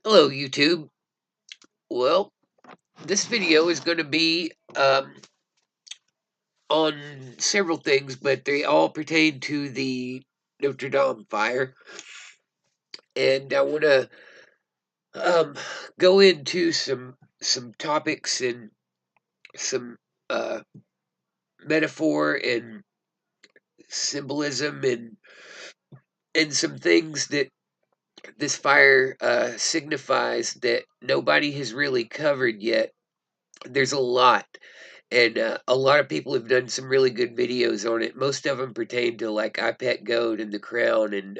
Hello, YouTube. Well, this video is going to be on several things, but they all pertain to the Notre-Dame fire. And I want to um, go into some topics and some uh, metaphor and symbolism and some things that this fire signifies that nobody has really covered yet. There's a lot. And a lot of people have done some really good videos on it. Most of them pertain to like I Pet Goat and The Crown, and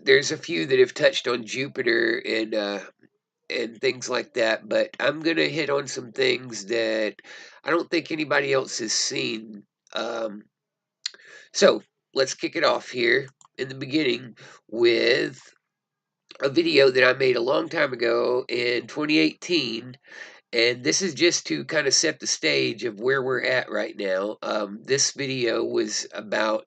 there's a few that have touched on Jupiter and things like that. But I'm gonna hit on some things that I don't think anybody else has seen. Um, so let's kick it off here in the beginning with a video that I made a long time ago in 2018. And this is just to kind of set the stage of where we're at right now. This video was about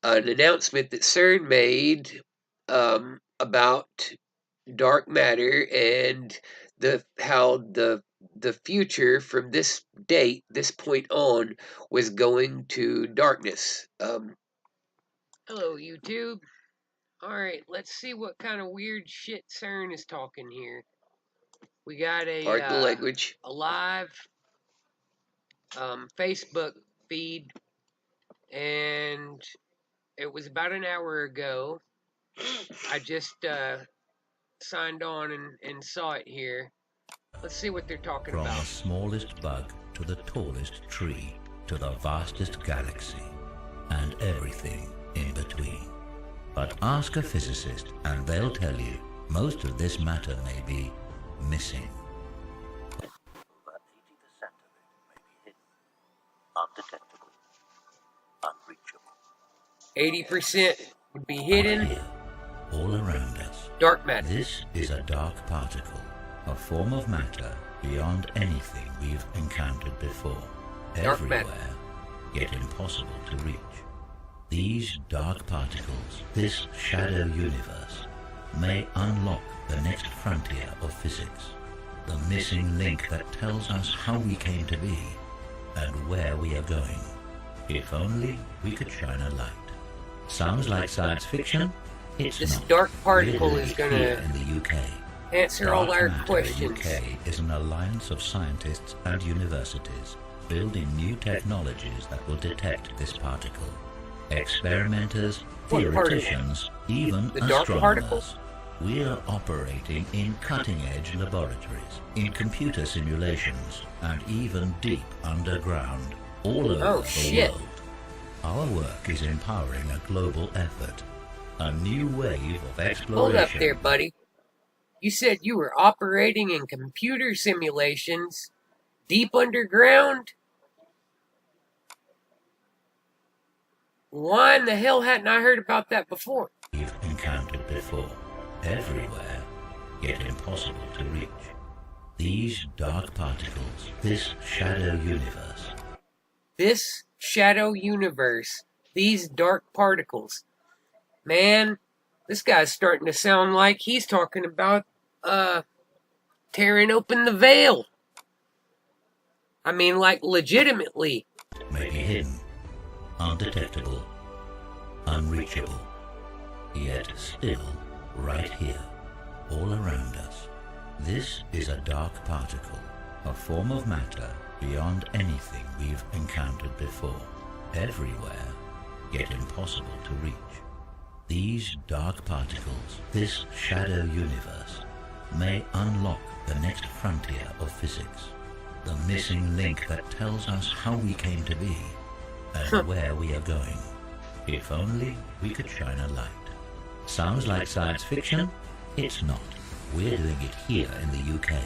an announcement that CERN made about dark matter and how the future from this date, this point on, was going to darkness. Hello, YouTube. All right, let's see what kind of weird shit CERN is talking here. We got Pardon the language. a live Facebook feed, and it was about an hour ago. I just signed on and saw it here. Let's see what they're talking From about. the smallest bug to the tallest tree to the vastest galaxy and everything in between. But ask a physicist and they'll tell you most of this matter may be missing. But 80% of it may be hidden, undetectable, unreachable. 80% would be hidden. Right here, all around us. Dark matter. This is a dark particle, a form of matter beyond anything we've encountered before. Dark Everywhere, matter. yet impossible to reach. These dark particles, this shadow universe, may unlock the next frontier of physics. The missing link that tells us how we came to be and where we are going. If only we could shine a light. Sounds like science fiction? It's This not. dark particle We're is here gonna in the UK. answer all our Dark Matter questions. UK is an alliance of scientists and universities building new technologies that will detect this particle. Experimenters, What theoreticians, even The dark particle? astronomers. We are operating in cutting-edge laboratories, in computer simulations, and even deep underground, all over the shit. world. Our work is empowering a global effort, a new wave of exploration. Hold up there, buddy. You said you were operating in computer simulations deep underground? Why in the hell hadn't I heard about that before? We've encountered before, everywhere, yet impossible to reach. These dark particles, this shadow universe. This shadow universe, these dark particles. Man, this guy's starting to sound like he's talking about, tearing open the veil. I mean, like, legitimately. May be hidden, undetectable, unreachable, yet still right here, all around us. This is a dark particle, a form of matter beyond anything we've encountered before, everywhere, yet impossible to reach. These dark particles, this shadow universe, may unlock the next frontier of physics, the missing link that tells us how we came to be and where we are going. If only we could shine a light. Sounds like science fiction? It's not. We're doing it here in the UK.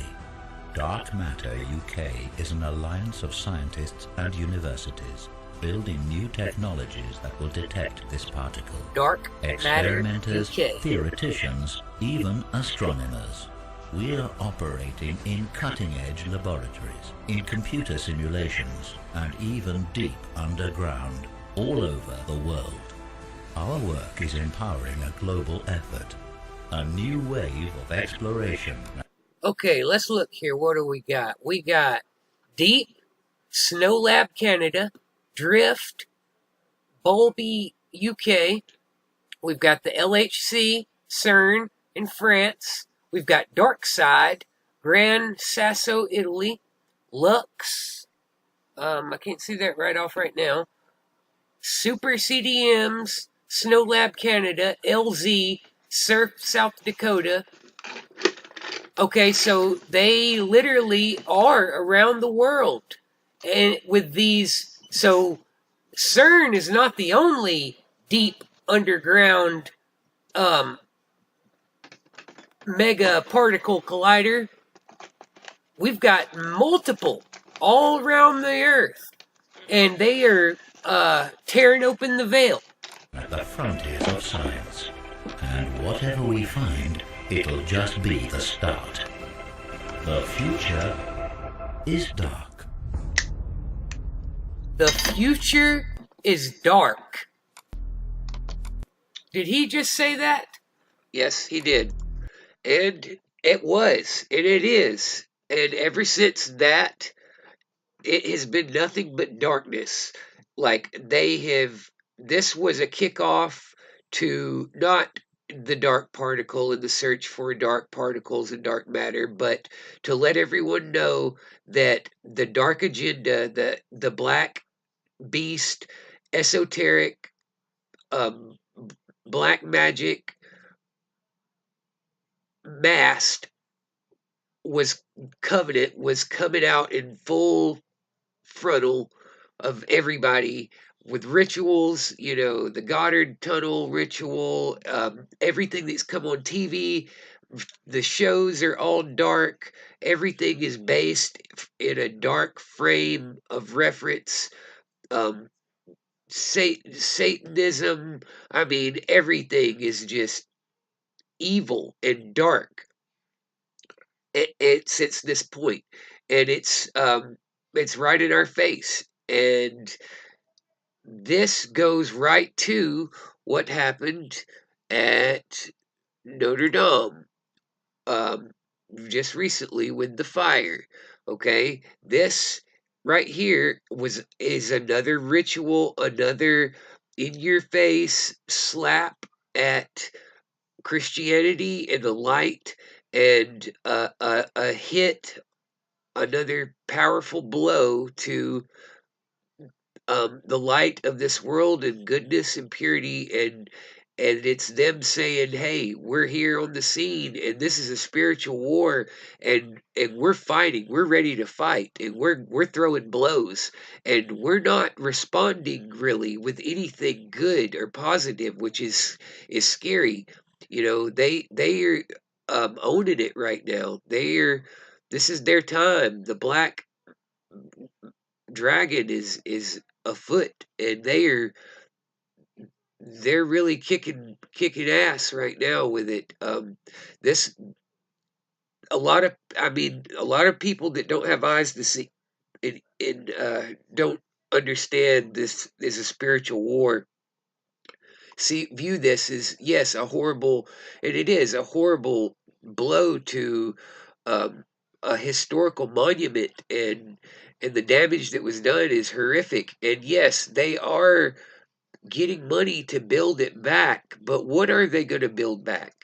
Dark Matter UK is an alliance of scientists and universities building new technologies that will detect this particle. Dark Matter Experimenters, UK. theoreticians, even astronomers. We are operating in cutting-edge laboratories, in computer simulations, and even deep underground, all over the world. Our work is empowering a global effort, A new wave of exploration. Okay, let's look here. What do we got? We got Deep, Snow Lab Canada, Drift, Bulby UK. We've got the LHC, CERN in France. We've got Dark Side, Gran Sasso, Italy, Lux. I can't see that right off right now. Super CDMs, Snow Lab Canada, LZ, Surf South Dakota. Okay, so they literally are around the world. And with these, so CERN is not the only deep underground mega particle collider. We've got multiple all around the Earth, and they are tearing open the veil. At the frontiers of science. And whatever we find, it'll just be the start. The future is dark. The future is dark. Did he just say that? Yes, he did. And it was, and it is. And ever since that, it has been nothing but darkness. Like this was a kickoff to not the dark particle and the search for dark particles and dark matter, but to let everyone know that the dark agenda, the black beast, esoteric, um, black magic masked was covenant was coming out in full frontal of everybody with rituals, the Goddard Tunnel ritual, everything that's come on TV. The shows are all dark. Everything is based in a dark frame of reference. Um, Satanism. I mean, everything is just evil and dark. It since this point, and it's right in our face, and this goes right to what happened at Notre Dame um, just recently with the fire. Okay, this right here is another ritual, another in your face slap at Christianity and the light, and a hit, another powerful blow to the light of this world and goodness and purity, and it's them saying, "Hey, we're here on the scene, and this is a spiritual war, and we're fighting. We're ready to fight, and we're throwing blows, and we're not responding really with anything good or positive, which is scary. They are owning it right now. This is their time. The black dragon is afoot, and they're really kicking ass right now with it. This a lot of people that don't have eyes to see and don't understand this is a spiritual war. View this as, yes, a horrible, and it is a horrible blow to um, a historical monument, and the damage that was done is horrific. And yes, they are getting money to build it back, but what are they going to build back?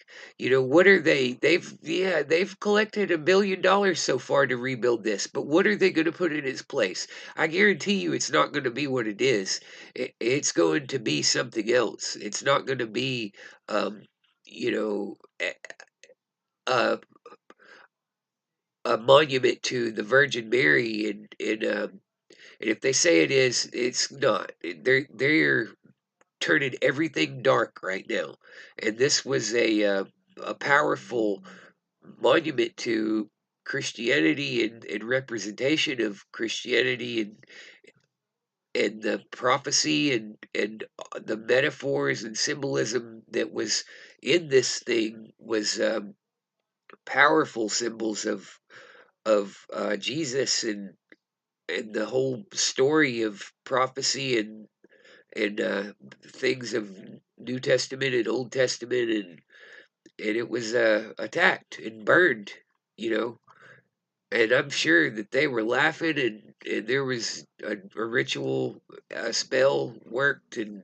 What are they've collected $1 billion so far to rebuild this, but what are they going to put in its place? I guarantee you it's not going to be what it is. It's going to be something else. It's not going to be you know a, a, a monument to the Virgin Mary, and if they say it is, it's not. They're turning everything dark right now, and this was a powerful monument to Christianity and representation of Christianity, and the prophecy and the metaphors and symbolism that was in this thing was powerful symbols of Jesus, and the whole story of prophecy and things of New Testament and Old Testament, and it was attacked and burned, you know. And I'm sure that they were laughing, and there was a ritual, a spell worked. And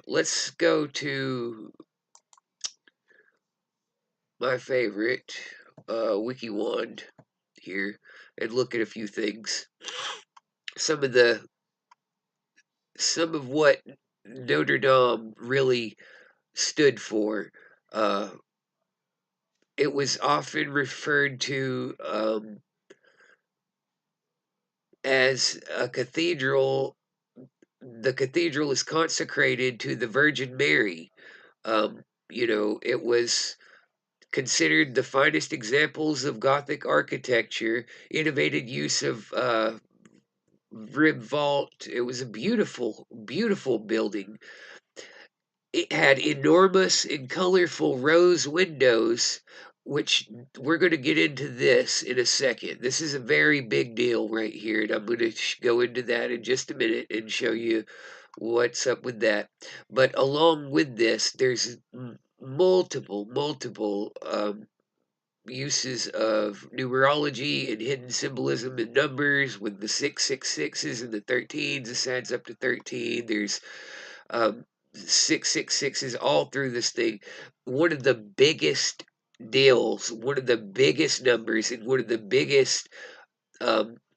let's go to my favorite, WikiWand here, and look at a few things. Some of the some of what Notre Dame really stood for. Uh, it was often referred to as a cathedral. The cathedral is consecrated to the Virgin Mary. It was considered the finest examples of Gothic architecture, innovative use of rib vault. It was a beautiful, beautiful building. It had enormous and colorful rose windows, which we're going to get into this in a second. This is a very big deal right here, and I'm going to go into that in just a minute and show you what's up with that. But along with this, there's multiple uses of numerology and hidden symbolism in numbers, with the 666s and the 13s. This adds up to 13. There's 666s all through this thing. One of the biggest deals, one of the biggest numbers, and one of the biggest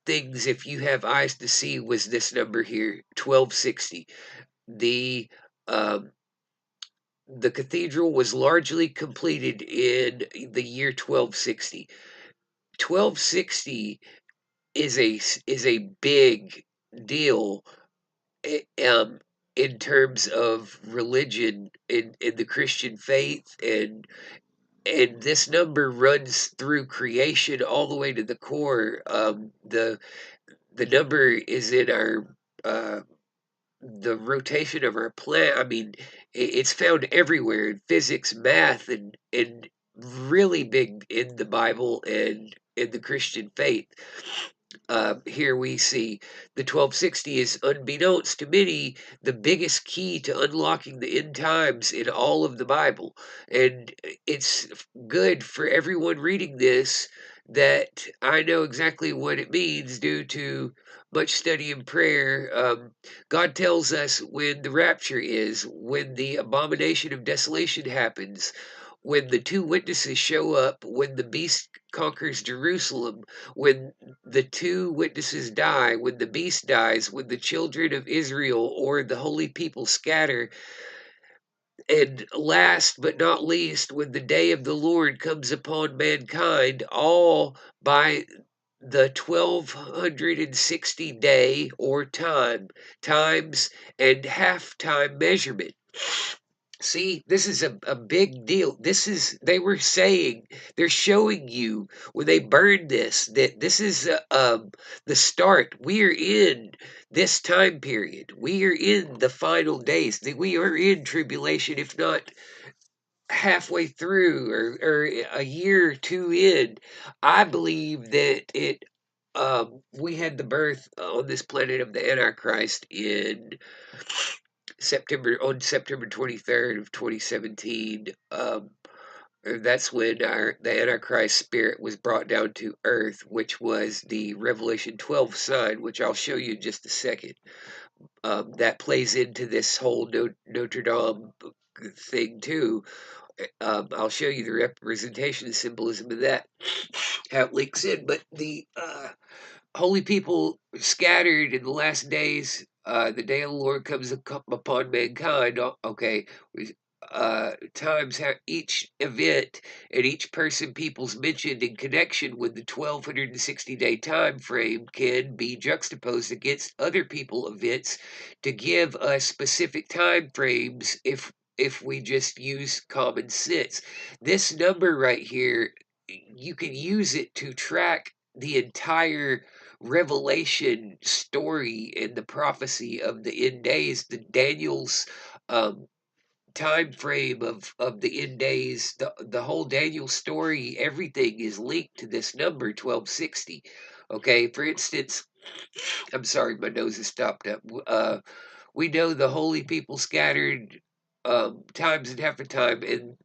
things, if you have eyes to see, was this number here, 1260. The um, the cathedral was largely completed in the year 1260. 1260 is a big deal, in terms of religion in the Christian faith, and this number runs through creation all the way to the core. The number is in our the rotation of our planet. I mean, it's found everywhere in physics, math, and really big in the Bible and in the Christian faith. Here we see the 1260 is, unbeknownst to many, the biggest key to unlocking the end times in all of the Bible. And it's good for everyone reading this that I know exactly what it means due to much study and prayer. God tells us when the rapture is, when the abomination of desolation happens, when the two witnesses show up, when the beast conquers Jerusalem, when the two witnesses die, when the beast dies, when the children of Israel or the holy people scatter, and last but not least, when the day of the Lord comes upon mankind, all by the 1260 day or times and half time measurement. See, this is a big deal. They were saying, they're showing you when they burned this, that this is the start. We are in this time period. We are in the final days. That we are in tribulation, if not halfway through, or a year or two in. I believe that we had the birth on this planet of the Antichrist on September 23rd of 2017. That's when the Antichrist spirit was brought down to Earth, which was the Revelation 12 sign, which I'll show you in just a second. That plays into this whole Notre Dame thing too. I'll show you the representation and symbolism of that, how it links in. But the holy people scattered in the last days. The day of the Lord comes upon mankind. Okay, times how each event and each person people's mentioned in connection with the 1260-day time frame can be juxtaposed against other people events to give us specific time frames if we just use common sense. This number right here, you can use it to track the entire revelation story and the prophecy of the end days, the Daniel's um, time frame of the end days, the whole Daniel story. Everything is linked to this number 1260. Okay, for instance, I'm sorry, my nose is stopped up. We know the holy people scattered times and half a time, and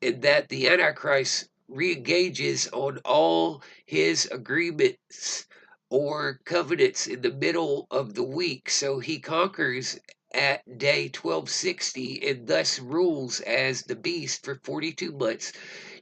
and that the Antichrist reengages on all his agreements or covenants in the middle of the week. So he conquers at day 1260 and thus rules as the beast for 42 months,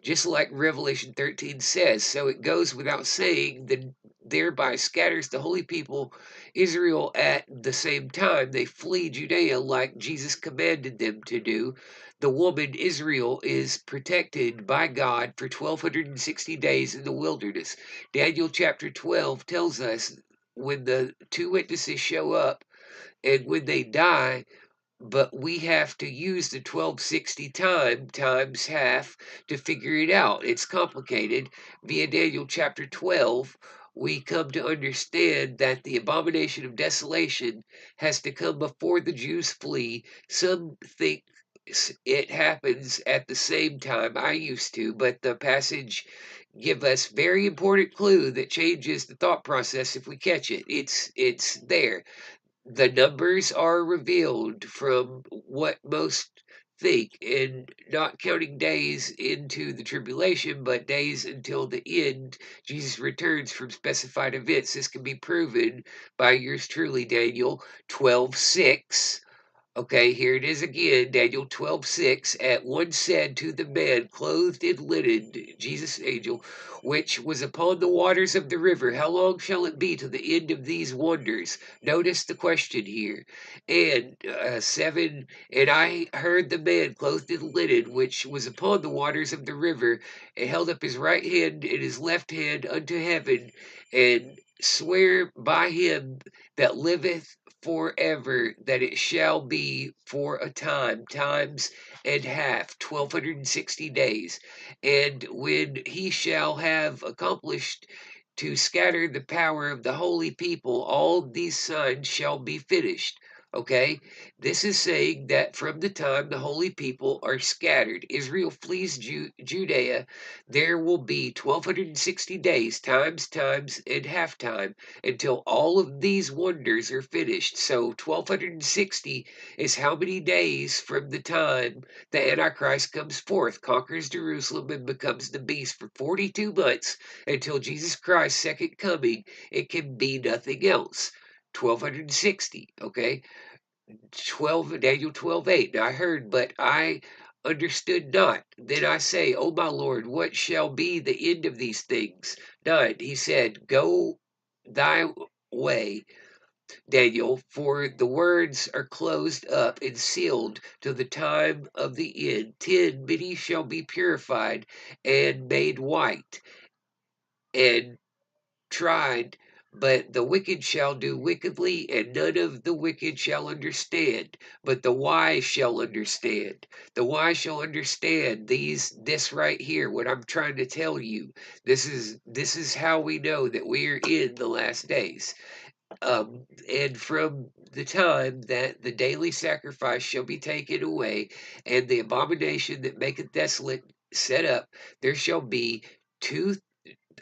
just like Revelation 13 says. So it goes without saying that thereby scatters the holy people Israel at the same time. They flee Judea like Jesus commanded them to do. The woman Israel is protected by God for 1260 days in the wilderness. Daniel chapter 12 tells us when the two witnesses show up and when they die, but we have to use the 1260 times half to figure it out. It's complicated. Via Daniel chapter 12, we come to understand that the abomination of desolation has to come before the Jews flee. Some think it happens at the same time. I used to, but the passage give us very important clue that changes the thought process if we catch it. It's there. The numbers are revealed from what most think, and not counting days into the tribulation, but days until the end, Jesus returns from specified events. This can be proven by yours truly, Daniel 12:6. Okay, here it is again, Daniel 12:6. At one said to the man clothed in linen, Jesus' angel, which was upon the waters of the river, how long shall it be to the end of these wonders? Notice the question here. And 7, and I heard the man clothed in linen, which was upon the waters of the river, and held up his right hand and his left hand unto heaven, and swear by him that liveth forever, that it shall be for a time, times and half, 1260 days. And when he shall have accomplished to scatter the power of the holy people, all these signs shall be finished. Okay, this is saying that from the time the holy people are scattered, Israel flees Judea, there will be 1260 days, times, and half time until all of these wonders are finished. So 1260 is how many days from the time the Antichrist comes forth, conquers Jerusalem, and becomes the beast for 42 months until Jesus Christ's second coming. It can be nothing else. 1260, okay? 12 Daniel 12:8. Now I heard, but I understood not. Then I say, O my Lord, what shall be the end of these things? 9. He said, Go thy way, Daniel, for the words are closed up and sealed till the time of the end. 10. Many shall be purified and made white and tried, but the wicked shall do wickedly, and none of the wicked shall understand, but the wise shall understand. The wise shall understand this right here, what I'm trying to tell you. This is how we know that we are in the last days. And from the time that the daily sacrifice shall be taken away, and the abomination that maketh desolate set up, there shall be two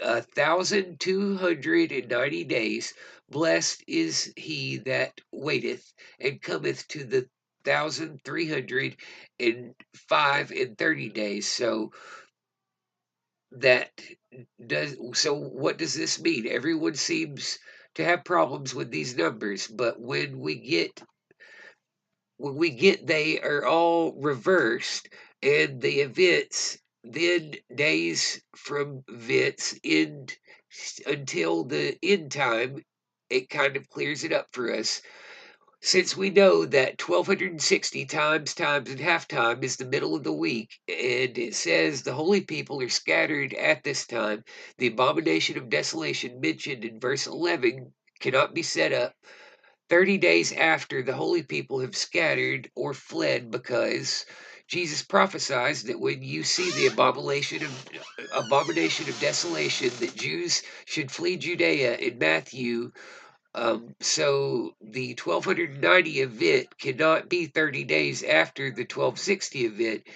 1,290 days. Blessed is he that waiteth and cometh to the 1,305 and 30 days. That so what does this mean? Everyone seems to have problems with these numbers, but when we get they are all reversed, and the events then days from events end until the end time. It kind of clears it up for us, since we know that 1260 times and half time is the middle of the week, and it says the holy people are scattered at this time. The abomination of desolation mentioned in verse 11 cannot be set up 30 days after the holy people have scattered or fled, because Jesus prophesies that when you see the abomination of desolation, that Jews should flee Judea in Matthew. So the 1290 event cannot be 30 days after the 1260 event.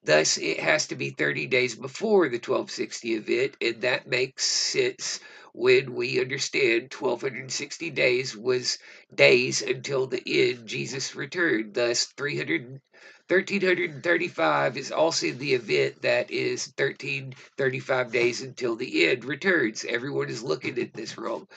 Thus, it has to be 30 days before the 1260 event, and that makes sense when we understand 1260 days was days until the end, Jesus returned. Thus, 1335 is also the event that is 1335 days until the end returns. Everyone is looking at this wrong.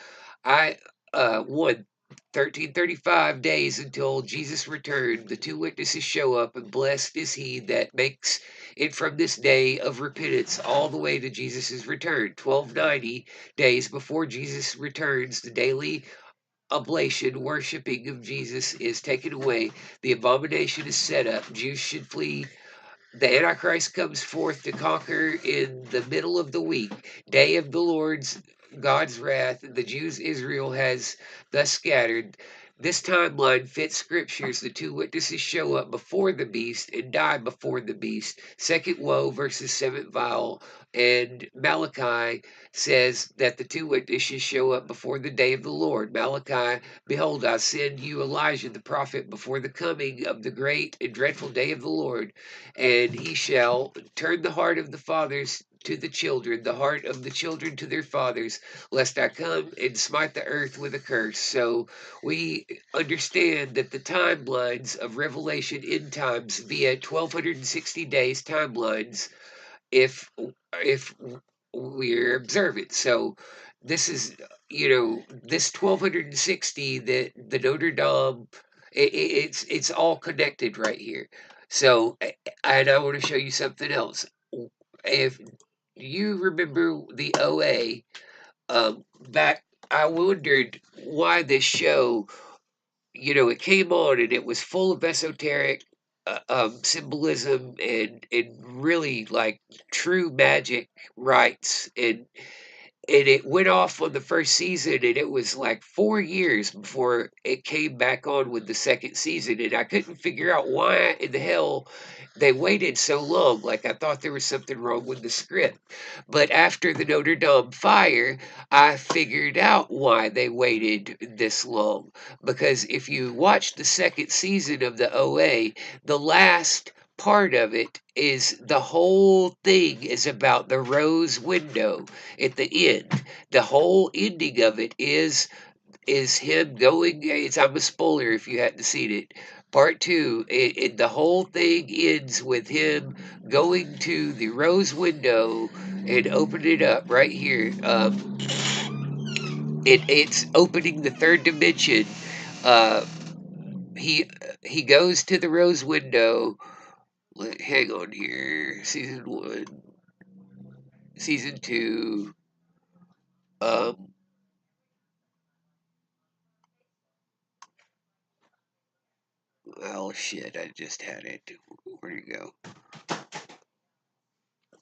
I one 1335 days until Jesus returned. The two witnesses show up, and blessed is he that makes it from this day of repentance all the way to Jesus' return. 1290 days before Jesus returns, the daily oblation, worshiping of Jesus is taken away. The abomination is set up. Jews should flee. The Antichrist comes forth to conquer in the middle of the week, day of the Lord's God's wrath. The Jews Israel has thus scattered. This timeline fits scriptures. The two witnesses show up before the beast and die before the beast. Second woe versus seventh vial. And Malachi says that the two witnesses show up before the day of the Lord. Malachi, behold, I send you Elijah the prophet before the coming of the great and dreadful day of the Lord. And he shall turn the heart of the fathers to the children, the heart of the children to their fathers, lest I come and smite the earth with a curse. So we understand that the timelines of Revelation end times via 1260 days timelines if if we're observant. So this is, this 1260, the Notre Dame, it's all connected right here. So, and I want to show you something else. If you remember the OA, back, I wondered why this show, it came on and it was full of esoteric symbolism and really like true magic rites, and it went off on the first season, and it was like 4 years before it came back on with the second season, and I couldn't figure out why in the hell they waited so long. Like, I thought there was something wrong with the script. But after the Notre Dame fire, I figured out why they waited this long. Because if you watch the second season of the OA, the last part of it is the whole thing is about the rose window at the end. The whole ending of it is him going. It's I'm a spoiler if you hadn't seen it. Part two, the whole thing ends with him going to the rose window and opening it up right here. It's opening the third dimension. Uh, he he goes to the rose window. Hang on here. Season one, season two. Um, oh shit! I just had it. Where'd it go?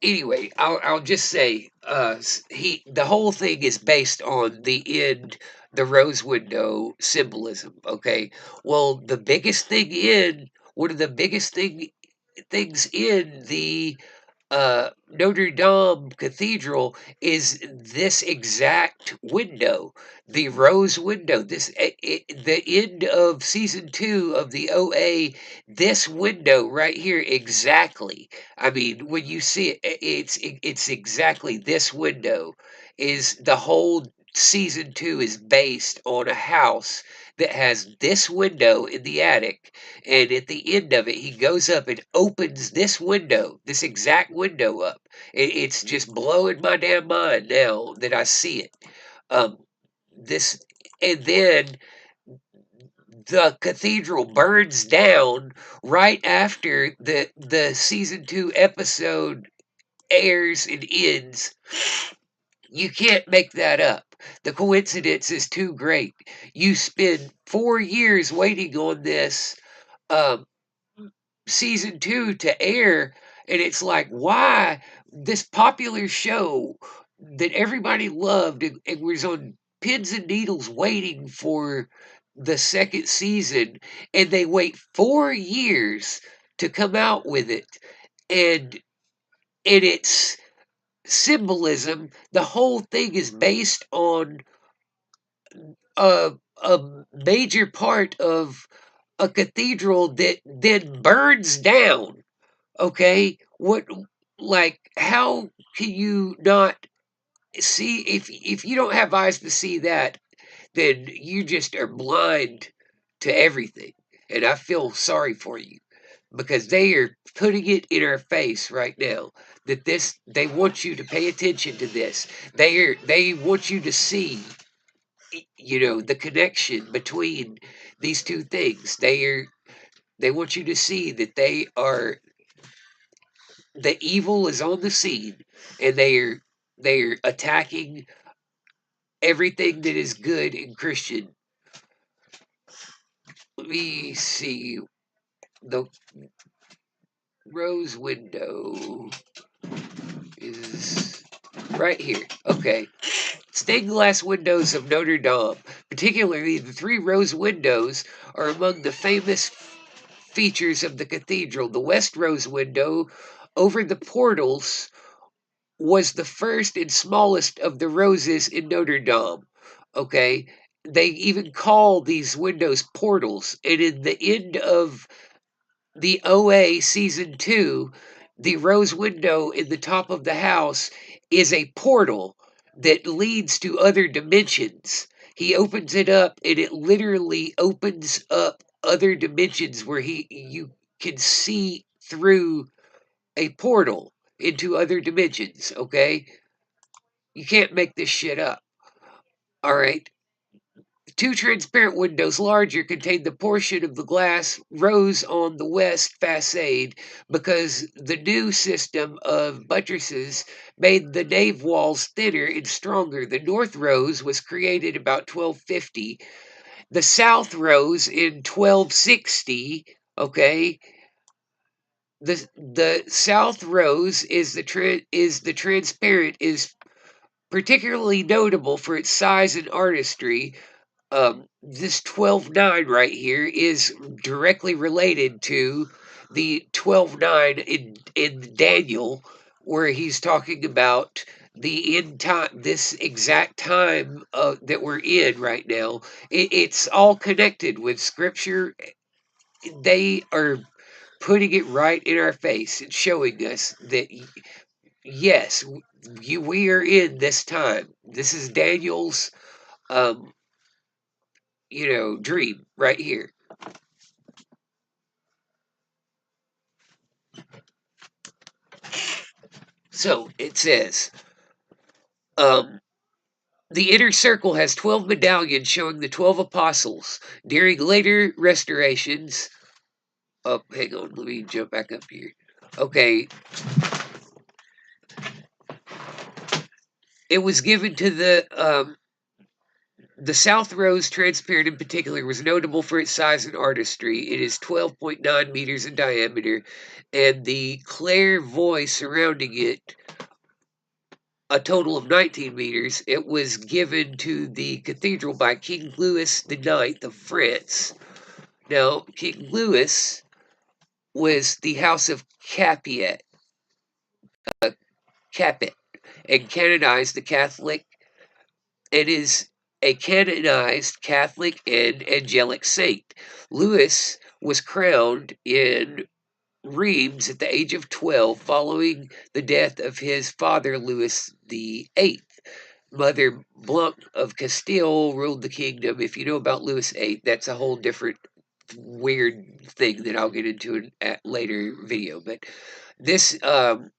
Anyway, I'll just say, the whole thing is based on the end, the rose window symbolism. Okay, well, the biggest thing in one of the biggest things in the Notre Dame Cathedral is this exact window, the rose window. The end of season two of the OA, this window right here exactly. I mean, when you see it, it's exactly this window. Is the whole season two is based on a house that has this window in the attic, and at the end of it, he goes up and opens this window, this exact window up. It's just blowing my damn mind now that I see it. Um, this, and then the cathedral burns down right after the season two episode airs and ends. You can't make that up. The coincidence is too great. You spend 4 years waiting on this. Um, season two to air, and it's like, why this popular show that everybody loved and was on pins and needles waiting for the second season, and they wait 4 years to come out with it, and its symbolism, the whole thing is based on a, a major part of a cathedral that then burns down. Okay, what, like, how can you not? see, if you don't have eyes to see that, then you just are blind to everything. And I feel sorry for you because they are putting it in our face right now that they want you to pay attention to this. They want you to see, the connection between these two things. They want you to see that the evil is on the scene, and they are attacking everything that is good and Christian. Let me see. The rose window is right here. Okay. Stained glass windows of Notre-Dame, particularly the three rose windows, are among the famous features of the cathedral. The west rose window over the portals was the first and smallest of the roses in Notre Dame. Okay. They even call these windows portals. And in the end of the OA season 2, the rose window in the top of the house is a portal that leads to other dimensions. He opens it up and it literally opens up other dimensions where you can see through a portal into other dimensions, okay? You can't make this shit up. All right. Two transparent windows larger contain the portion of the glass rose on the west facade because the new system of buttresses made the nave walls thinner and stronger. The north rose was created about 1250. The south rose in 1260. Okay. The south rose is the transparent is particularly notable for its size and artistry. This 12:9 right here is directly related to the 12:9 in Daniel, where he's talking about the end time, this exact time that we're in right now. It's all connected with Scripture. They are putting it right in our face and showing us that yes, we are in this time. This is Daniel's um, dream right here. So it says, um, the inner circle has 12 medallions showing the 12 apostles. During later restorations, oh, hang on, let me jump back up here. Okay, it was given to the South Rose transparent in particular was notable for its size and artistry. It is 12.9 meters in diameter, and the clairvoy surrounding it a total of 19 meters. It was given to the cathedral by King Louis IX of France. Now, King Louis was the House of Capet, and canonized the Catholic, and is a canonized Catholic and angelic saint. Louis was crowned in Reims at the age of 12 following the death of his father Louis VIII. Mother Blanc of Castile ruled the kingdom. If you know about Louis VIII, that's a whole different weird thing that I'll get into in a later video. But this, the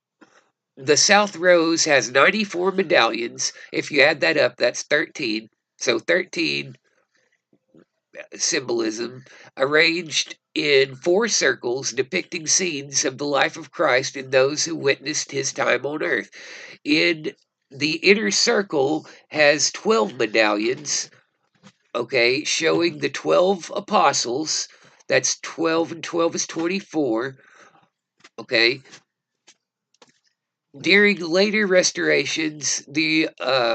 South Rose has 94 medallions. If you add that up, that's 13. So 13 symbolism arranged in 4 circles depicting scenes of the life of Christ and those who witnessed his time on earth. In the inner circle has 12 medallions, okay, showing the 12 apostles. That's 12 and 12 is 24, okay. During later restorations, the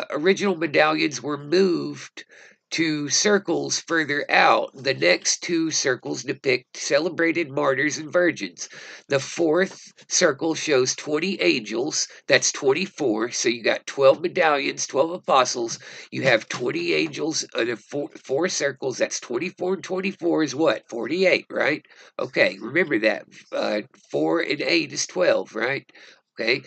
original medallions were moved to circles further out. The next 2 circles depict celebrated martyrs and virgins. The 4th circle shows 20 angels. That's 24. So you got 12 medallions, 12 apostles. You have 20 angels and 4 circles. That's 24 and 24 is what? 48, right? Okay, remember that. 4 and 8 is 12, right? Okay.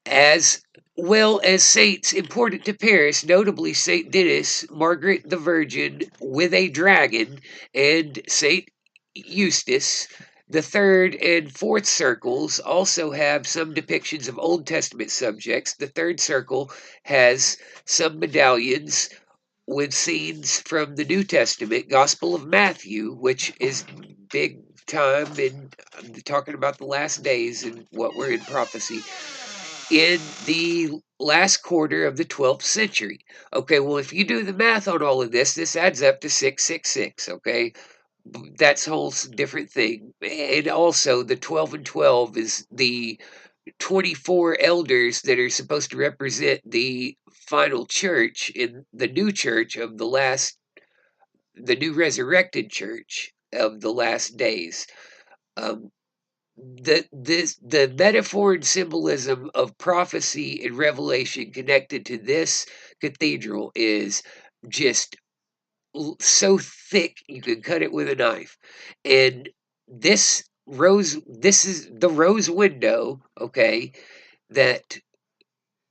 as well as saints important to Paris, notably Saint Denis, Margaret the Virgin with a dragon, and Saint Eustace. The third and fourth circles also have some depictions of Old Testament subjects. The third circle has some medallions with scenes from the New Testament, Gospel of Matthew, which is big time in talking about the last days and what we're in prophecy, in the last quarter of the 12th century. Okay, well, if you do the math on all of this adds up to 666, okay? That's a whole different thing. And also, the 12 and 12 is the 24 elders that are supposed to represent the final church in the new church of the new resurrected church of the last days. Um, the metaphor and symbolism of prophecy and revelation connected to this cathedral is just so thick you can cut it with a knife. And this is the rose window, okay, that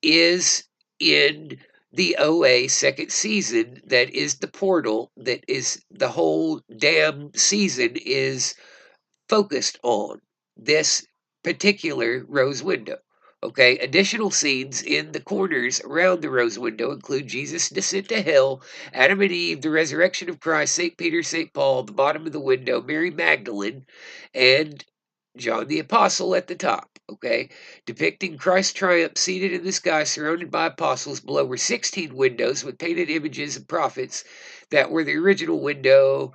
is in the OA second season, that is the portal, that is the whole damn season is focused on this particular rose window. Okay, additional scenes in the corners around the rose window include Jesus' descent to hell, Adam and Eve, the resurrection of Christ, St. Peter, St. Paul, the bottom of the window, Mary Magdalene, and John the Apostle at the top. Okay, depicting Christ's triumph seated in the sky, surrounded by apostles. Below were 16 windows with painted images of prophets that were the original window.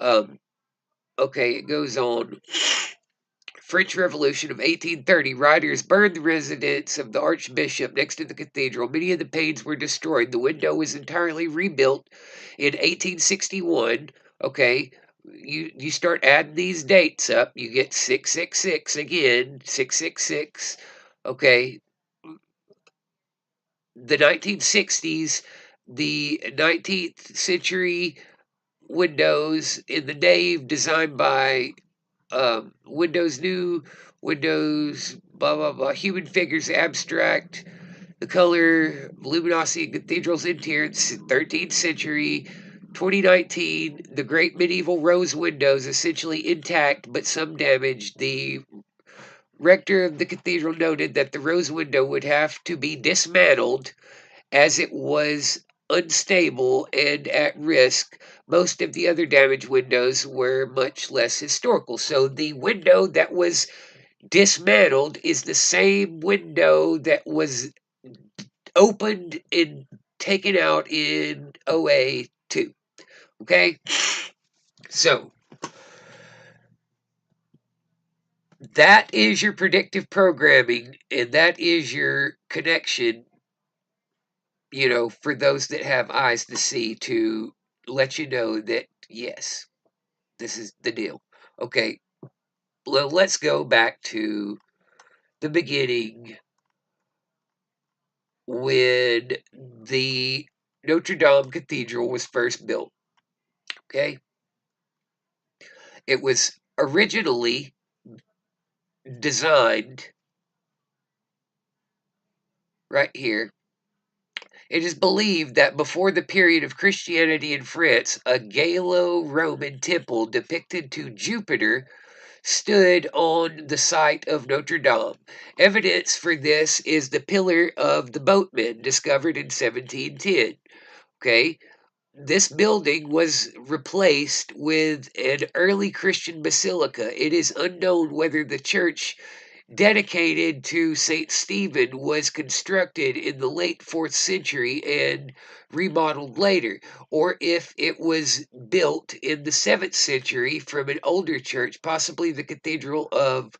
Okay, it goes on. French Revolution of 1830, rioters burned the residence of the Archbishop next to the cathedral. Many of the panes were destroyed. The window was entirely rebuilt in 1861. Okay, you start adding these dates up, you get 666 again, 666. Okay, the 1960s, the 19th century windows in the nave designed by Windows, blah, blah, blah, human figures abstract, the color, luminosity in cathedral's interior, 13th century, 2019, the great medieval rose windows essentially intact but some damaged. The rector of the cathedral noted that the rose window would have to be dismantled as it was unstable and at risk. Most of the other damaged windows were much less historical. So the window that was dismantled is the same window that was opened and taken out in OA 2. Okay? So that is your predictive programming, and that is your connection, for those that have eyes to see, to let you know that, yes, this is the deal. Okay, well, let's go back to the beginning when the Notre-Dame Cathedral was first built. Okay, it was originally designed right here. It is believed that before the period of Christianity in France, a Gallo-Roman temple depicted to Jupiter stood on the site of Notre Dame. Evidence for this is the Pillar of the Boatmen, discovered in 1710. Okay, this building was replaced with an early Christian basilica. It is unknown whether the church dedicated to St. Stephen was constructed in the late 4th century and remodeled later, or if it was built in the 7th century from an older church, possibly the Cathedral of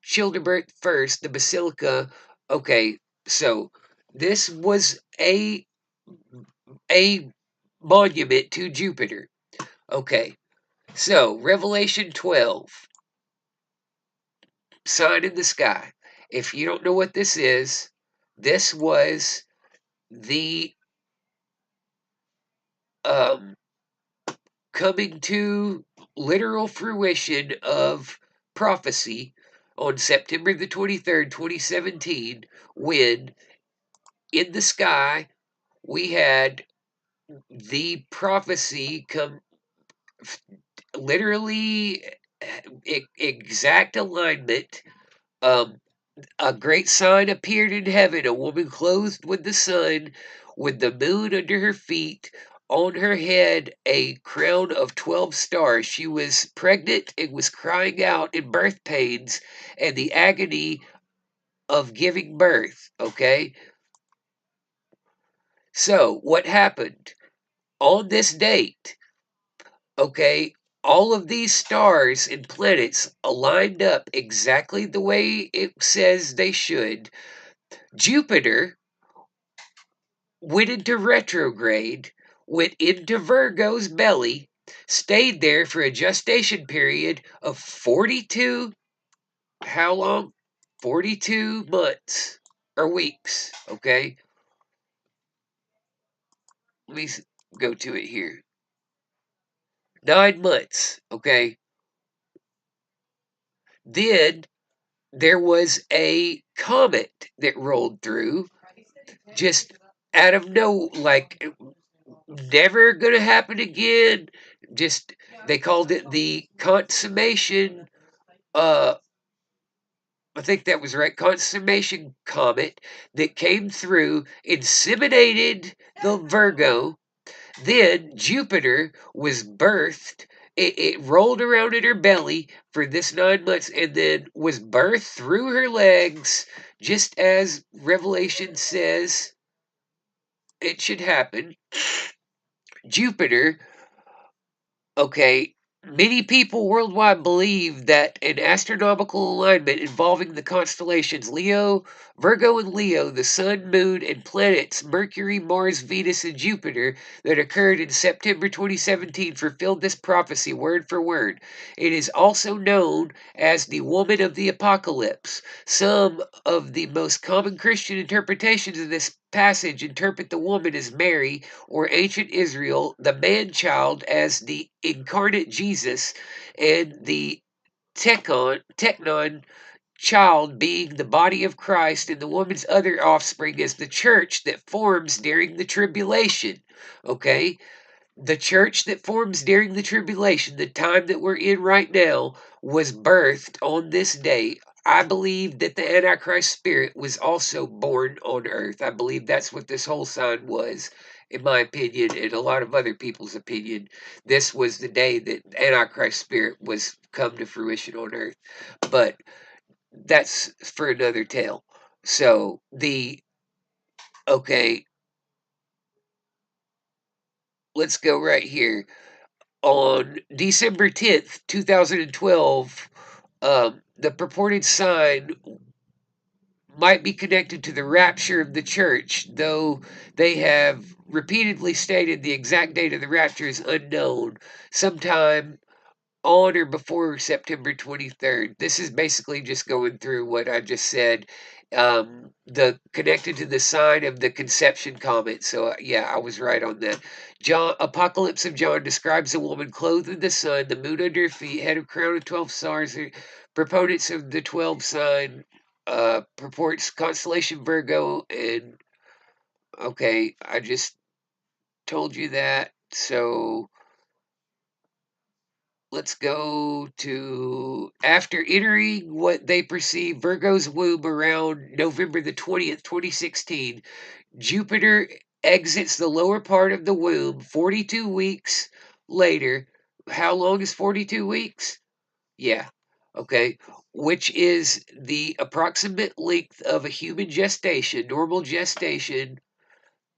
Childebert first, the Basilica. Okay, so this was a monument to Jupiter. Okay, so Revelation 12, sign in the sky. If you don't know what this was the um, coming to literal fruition of prophecy on September the 23rd, 2017, when in the sky we had the prophecy come literally exact alignment. Um, a great sign appeared in heaven, a woman clothed with the sun, with the moon under her feet, on her head a crown of 12 stars. She was pregnant and was crying out in birth pains and the agony of giving birth. Okay? So, what happened? On this date, okay, all of these stars and planets aligned up exactly the way it says they should. Jupiter went into retrograde, went into Virgo's belly, stayed there for a gestation period of 42, how long? 42 months or weeks, okay? Let me go to it here. 9 months, okay? Then there was a comet that rolled through just out of no, like, never gonna happen again. Just, they called it the consummation, uh, I think that was right, consummation comet that came through, inseminated the Virgo. Then Jupiter was birthed. It rolled around in her belly for this 9 months and then was birthed through her legs, just as Revelation says it should happen. Jupiter, okay, many people worldwide believe that an astronomical alignment involving the constellations Leo, Virgo, and Leo, the Sun, Moon, and planets Mercury, Mars, Venus, and Jupiter that occurred in September 2017 fulfilled this prophecy word for word. It is also known as the Woman of the Apocalypse. Some of the most common Christian interpretations of this passage interpret the woman as Mary or ancient Israel, the man child as the incarnate Jesus, and the teknon child being the body of Christ, and the woman's other offspring as the church that forms during the tribulation. Okay? The church that forms during the tribulation, the time that we're in right now, was birthed on this day. I believe that the Antichrist spirit was also born on earth. I believe that's what this whole sign was, in my opinion, and a lot of other people's opinion. This was the day that the Antichrist spirit was come to fruition on earth. But that's for another tale. So okay, let's go right here. On December 10th, 2012, the purported sign might be connected to the rapture of the church, though they have repeatedly stated the exact date of the rapture is unknown, sometime on or before September 23rd. This is basically just going through what I just said. The connected to the sign of the conception comet. So yeah, I was right on that. John, Apocalypse of John describes a woman clothed in the sun, the moon under her feet, had a crown of 12 stars. Proponents of the 12 sign purports constellation Virgo, and okay, I just told you that. So let's go to after entering what they perceive Virgo's womb around November the 20th, 2016, Jupiter exits the lower part of the womb 42 weeks later. How long is 42 weeks? Yeah. Okay. Which is the approximate length of a human gestation, normal gestation.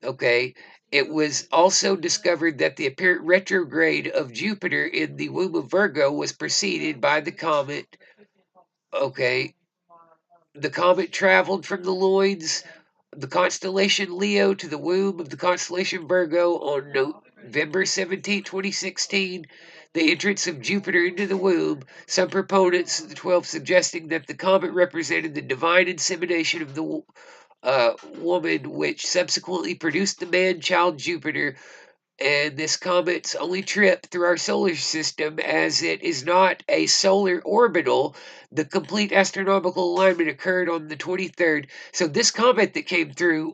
Okay. It was also discovered that the apparent retrograde of Jupiter in the womb of Virgo was preceded by the comet. Okay. The comet traveled from the loins of the constellation Leo to the womb of the constellation Virgo on November 17, 2016. The entrance of Jupiter into the womb, some proponents of the 12 suggesting that the comet represented the divine insemination of the woman, which subsequently produced the man child Jupiter, And this comet's only trip through our solar system, as it is not a solar orbital. The complete astronomical alignment occurred on the 23rd. So this comet that came through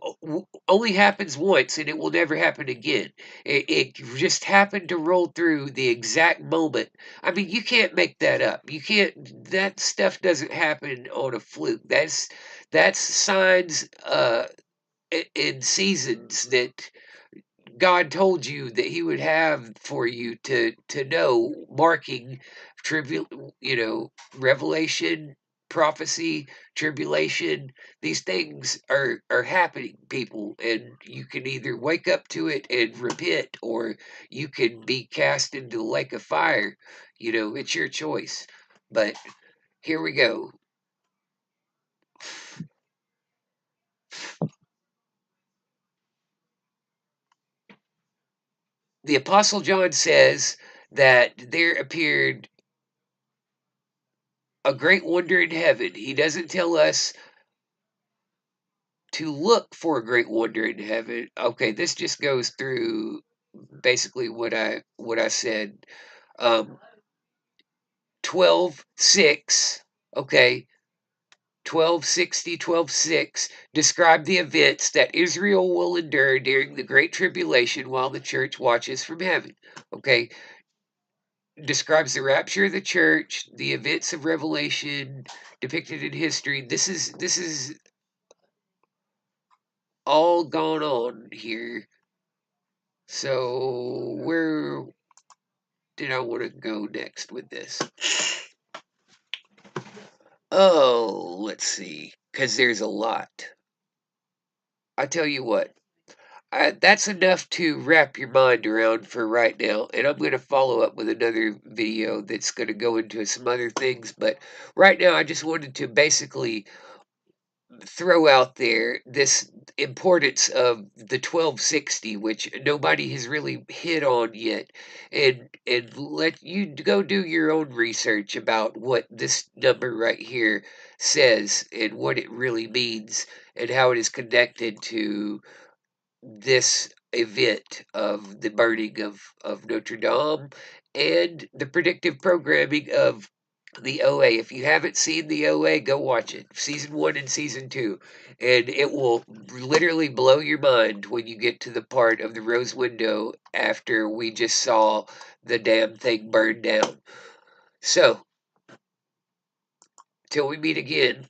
only happens once, and it will never happen again. It just happened to roll through the exact moment. I mean, you can't make that up. You can't. That stuff doesn't happen on a fluke. That's signs in seasons that God told you that He would have for you to know, marking revelation, prophecy, tribulation. These things are happening, people, and you can either wake up to it and repent, or you can be cast into the lake of fire. It's your choice. But here we go. The Apostle John says that there appeared a great wonder in heaven. He doesn't tell us to look for a great wonder in heaven. Okay, this just goes through basically what I said. 12:6. Okay, 1260, 12:6 describe the events that Israel will endure during the Great Tribulation while the church watches from heaven. Okay, describes the rapture of the church, the events of Revelation depicted in history. This is all gone on here. So where did I want to go next with this? Oh, let's see, because there's a lot. I tell you what, that's enough to wrap your mind around for right now, and I'm going to follow up with another video that's going to go into some other things, but right now I just wanted to basically throw out there this importance of the 1260, which nobody has really hit on yet, and let you go do your own research about what this number right here says and what it really means and how it is connected to this event of the burning of Notre Dame and the predictive programming of the OA. If you haven't seen the OA, go watch it. Season 1 and season 2. And it will literally blow your mind when you get to the part of the rose window after we just saw the damn thing burn down. So, till we meet again.